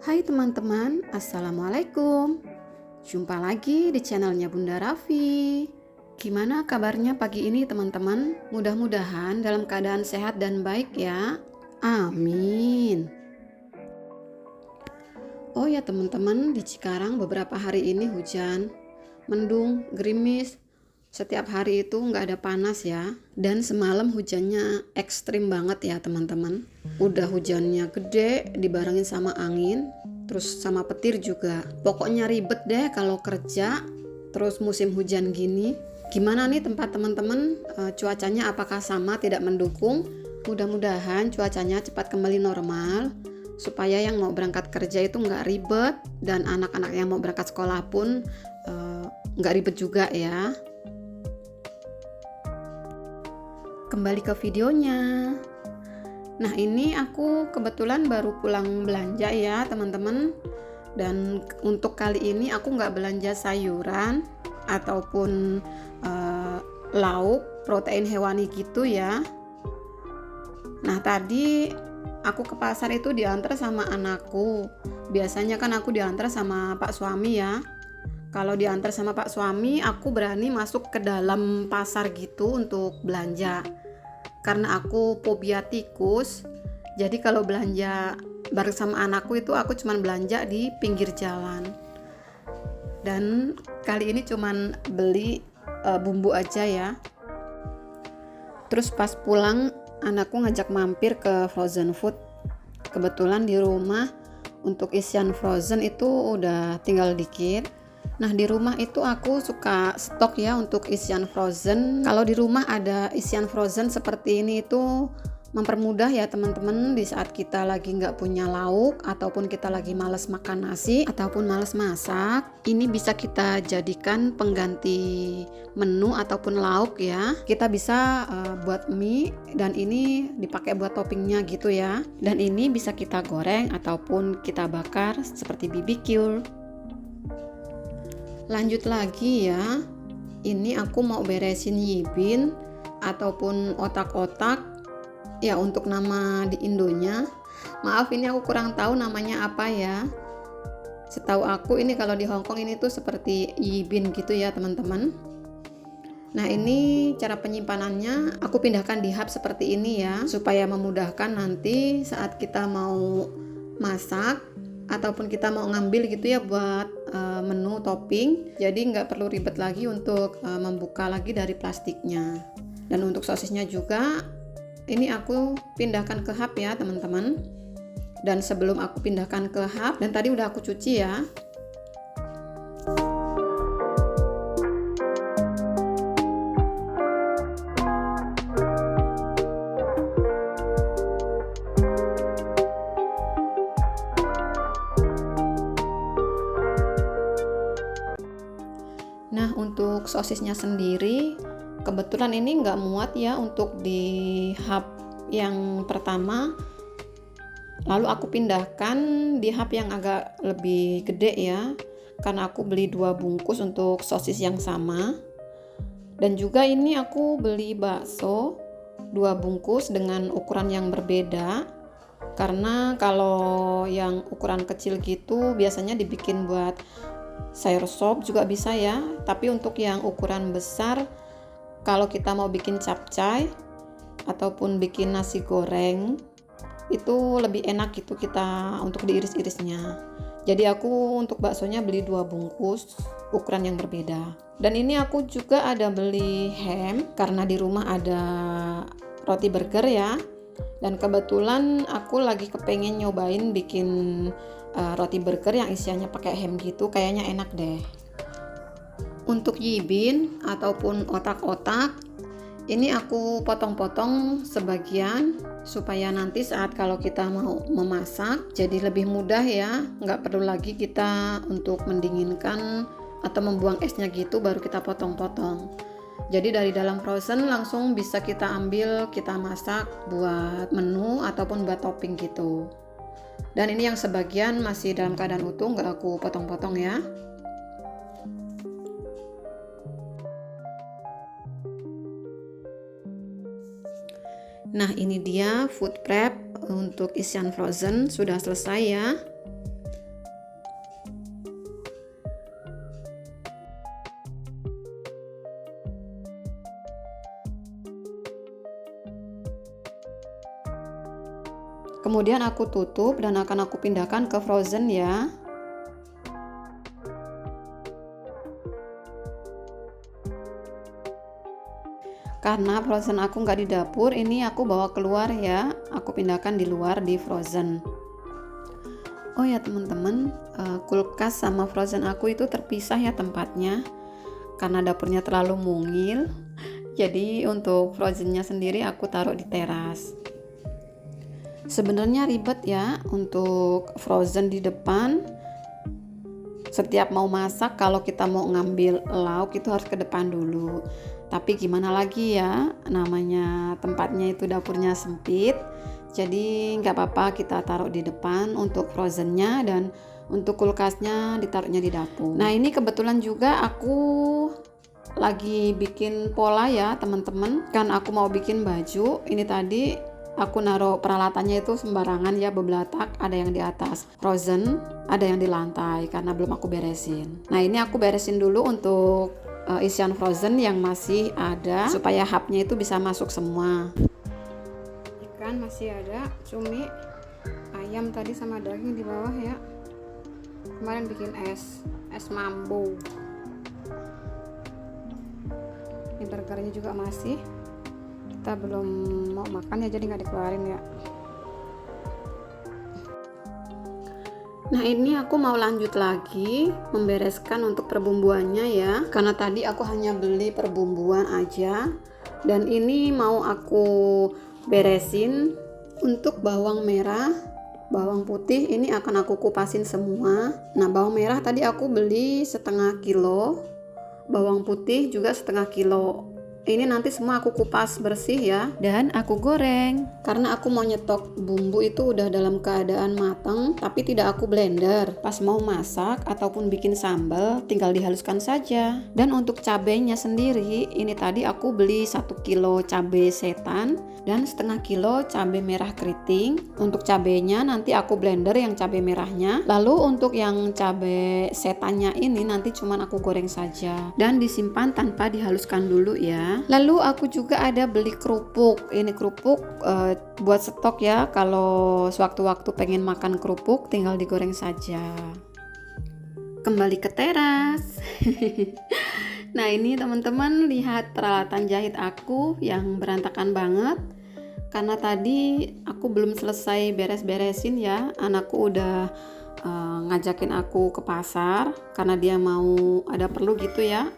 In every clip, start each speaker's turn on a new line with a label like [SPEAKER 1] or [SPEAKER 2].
[SPEAKER 1] Hai teman-teman, Assalamualaikum. Jumpa lagi di channelnya Bunda Raffi. Gimana kabarnya pagi ini teman-teman? Mudah-mudahan dalam keadaan sehat dan baik ya. Amin. Oh ya teman-teman, di Cikarang beberapa hari ini hujan, mendung, gerimis. Setiap hari itu nggak ada panas ya. Dan semalam hujannya ekstrim banget ya teman-teman. Udah hujannya gede, dibarengin sama angin, terus sama petir juga. Pokoknya ribet deh kalau kerja, terus musim hujan gini. Gimana nih tempat teman-teman? Cuacanya apakah sama, tidak mendukung? Mudah-mudahan cuacanya cepat kembali normal, supaya yang mau berangkat kerja itu nggak ribet, dan anak-anak yang mau berangkat sekolah pun nggak ribet juga ya. Kembali ke videonya. Nah ini aku kebetulan baru pulang belanja ya teman-teman. Dan untuk kali ini aku nggak belanja sayuran ataupun lauk protein hewani gitu ya. Nah tadi aku ke pasar itu diantar sama anakku. Biasanya kan aku diantar sama Pak suami ya. Kalau diantar sama Pak suami, aku berani masuk ke dalam pasar gitu untuk belanja. Karena aku fobia tikus, jadi kalau belanja bareng sama anakku itu aku cuman belanja di pinggir jalan. Dan kali ini cuman beli bumbu aja ya. Terus pas pulang, anakku ngajak mampir ke frozen food. Kebetulan di rumah untuk isian frozen itu udah tinggal dikit. Nah di rumah itu aku suka stok ya untuk isian frozen. Kalau di rumah ada isian frozen seperti ini itu mempermudah ya teman-teman di saat kita lagi nggak punya lauk ataupun kita lagi males makan nasi ataupun males masak. Ini bisa kita jadikan pengganti menu ataupun lauk ya. Kita bisa buat mie dan ini dipakai buat toppingnya gitu ya. Dan ini bisa kita goreng ataupun kita bakar seperti BBQ. Lanjut lagi ya, ini aku mau beresin yibin ataupun otak-otak ya untuk nama di Indonya. Maaf ini aku kurang tahu namanya apa ya. Setahu aku ini kalau di Hongkong ini tuh seperti yibin gitu ya teman-teman. Nah ini cara penyimpanannya aku pindahkan di hub seperti ini ya, supaya memudahkan nanti saat kita mau masak ataupun kita mau ngambil gitu ya buat menu topping. Jadi nggak perlu ribet lagi untuk membuka lagi dari plastiknya. Dan untuk sosisnya juga ini aku pindahkan ke hub ya teman-teman. Dan sebelum aku pindahkan ke hub, dan tadi udah aku cuci ya. Nah untuk sosisnya sendiri kebetulan ini nggak muat ya untuk di hub yang pertama. Lalu aku pindahkan di hub yang agak lebih gede ya, karena aku beli 2 bungkus untuk sosis yang sama. Dan juga ini aku beli bakso 2 bungkus dengan ukuran yang berbeda. Karena kalau yang ukuran kecil gitu biasanya dibikin buat sayur sop juga bisa ya, tapi untuk yang ukuran besar kalau kita mau bikin capcay ataupun bikin nasi goreng itu lebih enak gitu kita untuk diiris-irisnya. Jadi aku untuk baksonya beli 2 bungkus ukuran yang berbeda. Dan ini aku juga ada beli ham karena di rumah ada roti burger ya. Dan kebetulan aku lagi kepengen nyobain bikin roti burger yang isiannya pakai ham gitu, kayaknya enak deh. Untuk yibin ataupun otak-otak ini aku potong-potong sebagian supaya nanti saat kalau kita mau memasak jadi lebih mudah ya, nggak perlu lagi kita untuk mendinginkan atau membuang esnya gitu baru kita potong-potong. Jadi dari dalam frozen langsung bisa kita ambil, kita masak buat menu ataupun buat topping gitu. Dan ini yang sebagian masih dalam keadaan utuh, nggak aku potong-potong ya. Nah ini dia food prep untuk isian frozen sudah selesai ya. Kemudian aku tutup dan akan aku pindahkan ke frozen ya. Karena frozen aku nggak di dapur, ini aku bawa keluar ya. Aku pindahkan di luar di frozen. Oh ya teman-teman, kulkas sama frozen aku itu terpisah ya tempatnya. Karena dapurnya terlalu mungil. Jadi untuk frozennya sendiri aku taruh di teras. Sebenarnya ribet ya untuk frozen di depan. Setiap mau masak, kalau kita mau ngambil lauk itu harus ke depan dulu. Tapi gimana lagi ya, namanya tempatnya itu dapurnya sempit. Jadi nggak apa-apa kita taruh di depan untuk frozennya, dan untuk kulkasnya ditaruhnya di dapur. Nah ini kebetulan juga aku lagi bikin pola ya teman-teman. Kan aku mau bikin baju. Ini tadi aku naruh peralatannya itu sembarangan ya, bebelatak, ada yang di atas frozen, ada yang di lantai karena belum aku beresin. Nah ini aku beresin dulu untuk isian frozen yang masih ada supaya hapnya itu bisa masuk semua. Ikan masih ada, cumi, ayam tadi sama daging di bawah ya. Kemarin bikin es mambo. Ini burgernya juga masih. Kita belum mau makan ya, jadi nggak dikeluarin ya. Nah ini aku mau lanjut lagi membereskan untuk perbumbuannya ya, karena tadi aku hanya beli perbumbuan aja. Dan ini mau aku beresin. Untuk bawang merah, bawang putih ini akan aku kupasin semua. Nah bawang merah tadi aku beli setengah kilo, bawang putih juga setengah kilo. Ini nanti semua aku kupas bersih ya, dan aku goreng. Karena aku mau nyetok bumbu itu udah dalam keadaan matang, tapi tidak aku blender. Pas mau masak ataupun bikin sambal, tinggal dihaluskan saja. Dan untuk cabenya sendiri, ini tadi aku beli 1 kilo cabai setan dan setengah kilo cabai merah keriting. Untuk cabenya nanti aku blender yang cabai merahnya. Lalu untuk yang cabai setannya ini nanti cuman aku goreng saja dan disimpan tanpa dihaluskan dulu ya. Lalu aku juga ada beli kerupuk. Ini kerupuk buat stok ya, kalau sewaktu-waktu pengen makan kerupuk tinggal digoreng saja. Kembali ke teras. Nah ini teman-teman, lihat peralatan jahit aku yang berantakan banget. Karena tadi aku belum selesai beres-beresin ya. Anakku udah ngajakin aku ke pasar karena dia mau ada perlu gitu ya.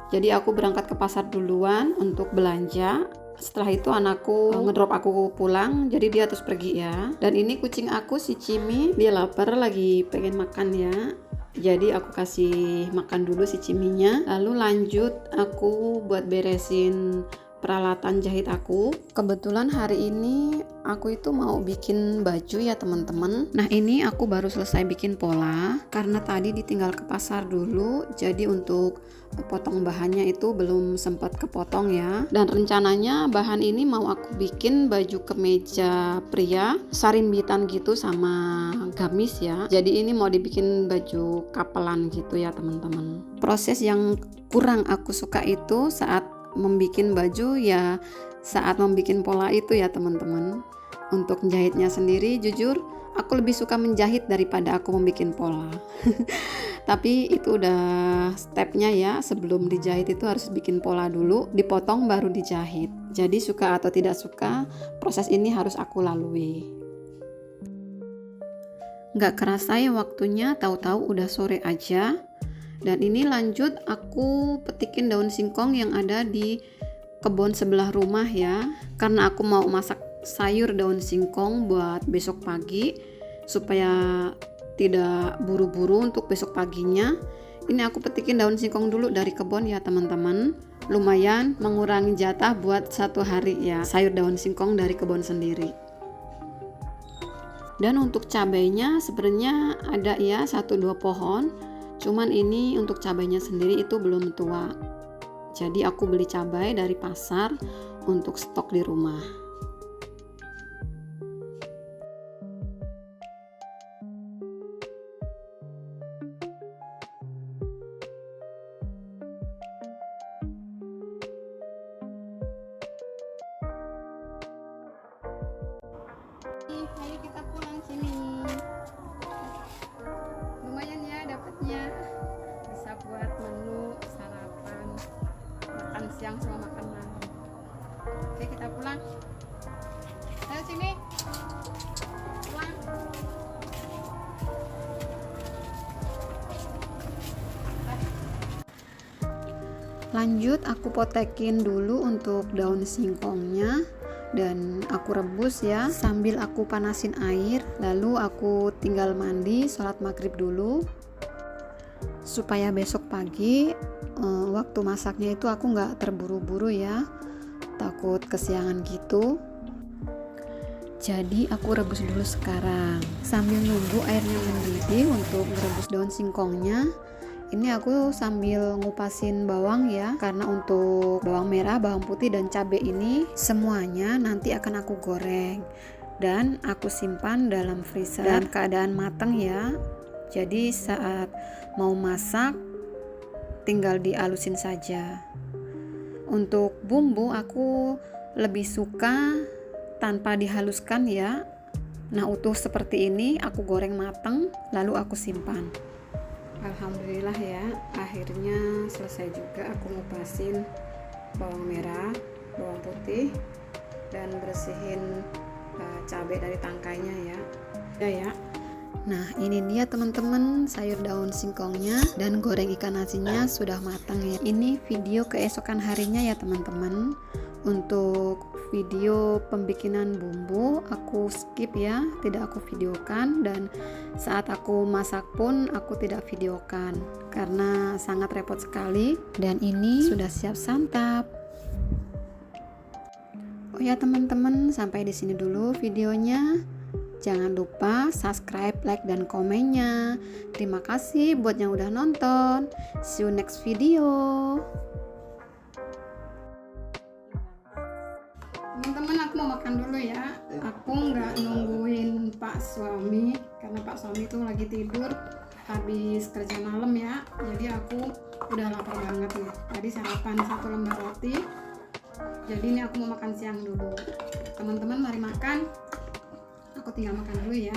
[SPEAKER 1] Jadi aku berangkat ke pasar duluan untuk belanja. Setelah itu anakku ngedrop aku pulang, jadi dia terus pergi ya. Dan ini kucing aku si Cimi, dia lapar lagi pengen makan ya. Jadi aku kasih makan dulu si Ciminya. Lalu lanjut aku buat beresin peralatan jahit aku. Kebetulan hari ini aku itu mau bikin baju ya teman-teman. Nah ini aku baru selesai bikin pola karena tadi ditinggal ke pasar dulu. Jadi untuk potong bahannya itu belum sempat kepotong ya. Dan rencananya bahan ini mau aku bikin baju kemeja pria sarimbitan gitu sama gamis ya. Jadi ini mau dibikin baju kapelan gitu ya teman-teman. Proses yang kurang aku suka itu saat membikin baju ya, saat membikin pola itu ya teman-teman. Untuk menjahitnya sendiri jujur aku lebih suka menjahit daripada aku membikin pola. Tapi itu udah stepnya ya, sebelum dijahit itu harus bikin pola dulu, dipotong baru dijahit. Jadi suka atau tidak suka, proses ini harus aku lalui. Nggak kerasa ya waktunya, tahu-tahu udah sore aja. Dan ini lanjut aku petikin daun singkong yang ada di kebun sebelah rumah ya. Karena aku mau masak sayur daun singkong buat besok pagi supaya tidak buru-buru untuk besok paginya. Ini aku petikin daun singkong dulu dari kebun ya teman-teman. Lumayan mengurangi jatah buat 1 hari ya, sayur daun singkong dari kebun sendiri. Dan untuk cabainya sebenarnya ada ya 1-2 pohon. Cuman ini untuk cabainya sendiri itu belum tua. Jadi aku beli cabai dari pasar untuk stok di rumah. Ayo kita Lanjut aku potekin dulu untuk daun singkongnya dan aku rebus ya, sambil aku panasin air. Lalu aku tinggal mandi, sholat maghrib dulu supaya besok pagi waktu masaknya itu aku nggak terburu-buru ya, takut kesiangan gitu. Jadi aku rebus dulu sekarang sambil nunggu airnya mendidih untuk merebus daun singkongnya. Ini aku sambil ngupasin bawang ya, karena untuk bawang merah, bawang putih, dan cabai ini semuanya nanti akan aku goreng dan aku simpan dalam freezer dalam keadaan matang ya. Jadi saat mau masak tinggal dialusin saja. Untuk bumbu aku lebih suka tanpa dihaluskan ya. Nah, utuh seperti ini aku goreng matang lalu aku simpan. Alhamdulillah ya, akhirnya selesai juga aku ngupasin bawang merah, bawang putih, dan bersihin cabai dari tangkainya ya. Ya. Nah, ini dia teman-teman sayur daun singkongnya dan goreng ikan asinnya sudah matang ya. Ini video keesokan harinya ya teman-teman. Untuk video pembikinan bumbu aku skip ya, tidak aku videokan, dan saat aku masak pun aku tidak videokan karena sangat repot sekali. Dan ini sudah siap santap. Oh ya teman-teman, sampai di sini dulu videonya. Jangan lupa subscribe, like, dan komennya. Terima kasih buat yang udah nonton. See you next video. Teman-teman, aku mau makan dulu ya. Aku nggak nungguin Pak suami karena Pak suami tuh lagi tidur habis kerja malam ya. Jadi aku udah lapar banget nih. Tadi sarapan 1 lembar roti. Jadi ini aku mau makan siang dulu. Teman-teman, mari makan. Aku tinggal makan dulu ya.